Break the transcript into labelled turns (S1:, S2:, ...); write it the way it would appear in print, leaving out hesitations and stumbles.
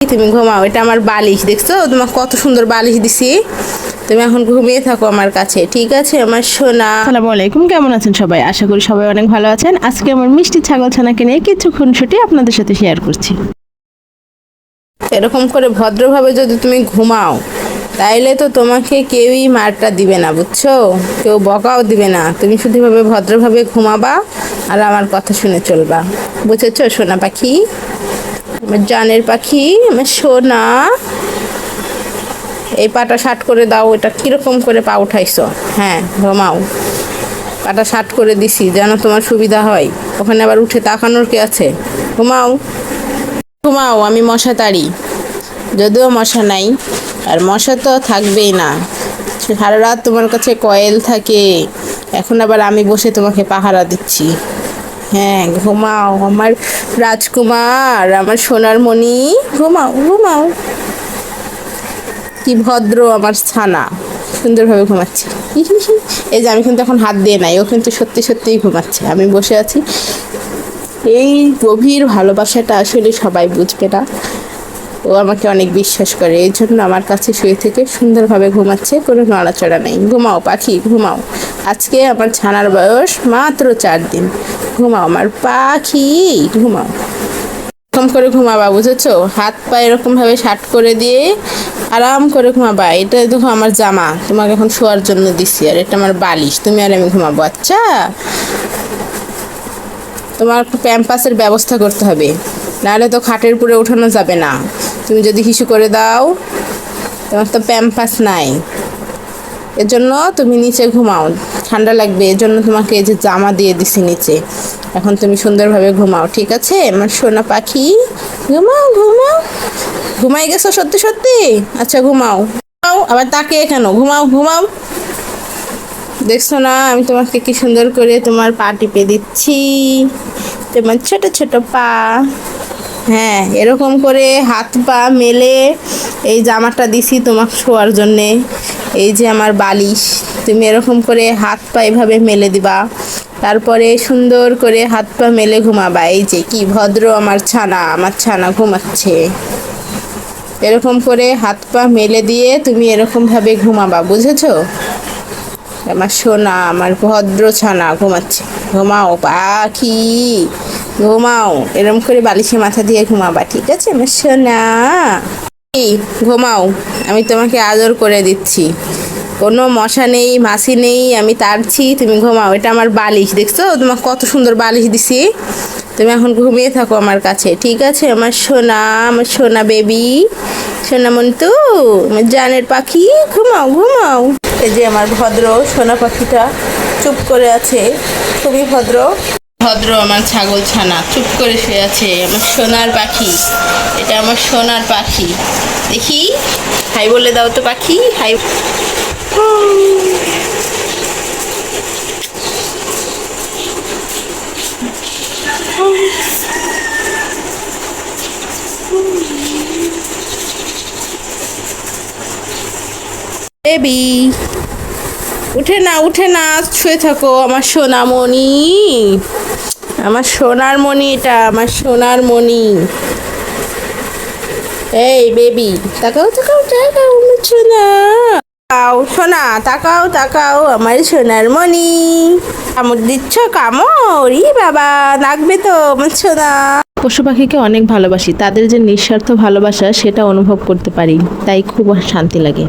S1: তুমি ঘুমাও, এটা আমার বালিশ, দেখছো তোমাকে কত সুন্দর বালিশ দিছি। তুমি এখন ঘুমিয়ে থাকো আমার কাছে, ঠিক আছে আমার সোনা।
S2: আসসালামু আলাইকুম, কেমন আছেন সবাই? আশা করি সবাই অনেক ভালো আছেন। আজকে আমার মিষ্টি ছাগল ছানাকে নিয়ে কিছু খুনসুটি আপনাদের সাথে শেয়ার করছি।
S1: এরকম করে ভদ্রভাবে যদি তুমি ঘুমাও তাইলে তো তোমাকে কেউই মারটা দিবে না, বুঝছো? কেউ বকাও দিবে না। তুমি শুধুভাবে ভদ্রভাবে ঘুমাবা আর আমার কথা শুনে চলবা, বুঝেছো সোনা পাখি? আমার জানের পাখি, আমার সোনা। এই পাটা শার্ট করে দাও। এটা কিরকম করে পা উঠাইছো? হ্যাঁ, ঘুমাও। পাটা শার্ট করে দিছি যেন তোমার সুবিধা হয়। ওখানে আবার উঠে তাকানোর কে আছে? ঘুমাও ঘুমাও। আমি মশা তাড়ি, যদিও মশা নাই, আর মশা তো থাকবেই না। সারা রাত তোমার কাছে কয়েল থাকে, এখন আবার আমি বসে তোমাকে পাহারা দিচ্ছি। হ্যাঁ, ঘুমাও আমার রাজকুমার, আমার সোনার মণি। ঘুমাও ঘুমাও। কি ভদ্র আমার ছানা, সুন্দরভাবে ঘুমাচ্ছে। এই যে আমি কিন্তু এখন হাত দিয়ে নাই, ও কিন্তু সত্যি সত্যিই ঘুমাচ্ছে। আমি বসে আছি। এই গভীর ভালোবাসাটা আসলে সবাই বুঝবে না। ও আমাকে অনেক বিশ্বাস করে, এই জন্য আমার কাছে শুয়ে থেকে সুন্দরভাবে ঘুমাচ্ছে, কোনো নড়াচড়া নেই। ঘুমাও পাখি ঘুমাও। আজকে আমার ছানার বয়স মাত্র 4 দিন। ঘুমাও আমার পাখি, ঘুমাও। এরকম করে ঘুমাবা, বুঝেছো? হাত পা এরকম ভাবে শার্ট করে দিয়ে আরাম করে ঘুমাবা। এটা দেখো আমার জামা, তোমাকে এখন শোয়ার জন্য দিছি, আর এটা আমার বালিশ। তুমি আর আমি ঘুমাবো, আচ্ছা? তোমার প্যাম্পাসের ব্যবস্থা করতে হবে, নাহলে তো খাটের উপরে ওঠানো যাবে না। তুমি যদি হিসু করে দাও, তোমার তো প্যাম্পাস নাই, এজন্য তুমি নিচে ঘুমাও। ঠান্ডা লাগবে, এজন্য তোমাকে এই যে জামা দিয়ে দিছি নিচে। এখন তুমি সুন্দরভাবে ঘুমাও, ঠিক আছে আমার সোনা পাখি? ঘুমাও ঘুমাও। ঘুমাই গেছো সত্যি সত্যি? আচ্ছা ঘুমাও। আবার তাকিয়ে কেন? ঘুমাও ঘুমাও। দেখছো না আমি তোমাকে কি সুন্দর করে তোমার পা টিপে দিচ্ছি, তোমার ছোট ছোট পা। হ্যাঁ, এরকম করে হাত পা মেলে এই জামাটা দিছি তোমাকে শোয়ার জন্যে। এই যে আমার বালিশ, তুমি এরকম করে হাত পা এভাবে মেলে দিবা, তারপরে সুন্দর করে হাত পা মেলে ঘুমাবা। এই যে কি ভদ্র আমার ছানা, আমার ছানা ঘুমাচ্ছে। এরকম করে হাত পা মেলে দিয়ে তুমি এরকমভাবে ঘুমাবা, বুঝেছো? আমার সোনা, আমার ভদ্র ছানা ঘুমাচ্ছে। ঘুমাও পাখি, ঘুমাও। এরকম করে বালিশে মাথা দিয়ে ঘুমাবা, ঠিক আছে আমার সোনা? ঘুমাও, আমি তোমাকে আদর করে দিচ্ছি। কোনো মশা নেই, মাছি নেই, আমি তাড়ছি। তুমি ঘুমাও, এটা আমার বালিশ, দেখছো তোমাকে কত সুন্দর বালিশ দিছি। তুমি এখন ঘুমিয়ে থাকো আমার কাছে, ঠিক আছে আমার সোনা? আমার সোনা বেবি, সোনা মন্তু, আমার জানের পাখি। ঘুমাও ঘুমাও। এই যে আমার ভদ্র সোনা পাখিটা চুপ করে আছে, খুবই ভদ্র ভদ্র আমার ছাগল ছানা চুপ করে শুয়ে আছে। আমার সোনার পাখি, এটা আমার সোনার পাখি। দেখি, হাই বলে দাও তো পাখি, হাই। বেবি, উঠে না উঠে না, শুয়ে থাকো আমার সোনামণি, আমার সোনার মণি। এটা আমার সোনার মণি। এই বেবি, তাকাও তাকাও তাকাও আমার সোনা। তাকাও সোনা, তাকাও তাকাও আমার সোনার মণি। কামড় দিচ্ছ? কামড়? ই বাবা, লাগবে তো আমার সোনা।
S2: পশু পাখিকে অনেক ভালোবাসি, তাদের যে নিঃস্বার্থ ভালোবাসা সেটা অনুভব করতে পারি, তাই খুব শান্তি লাগে।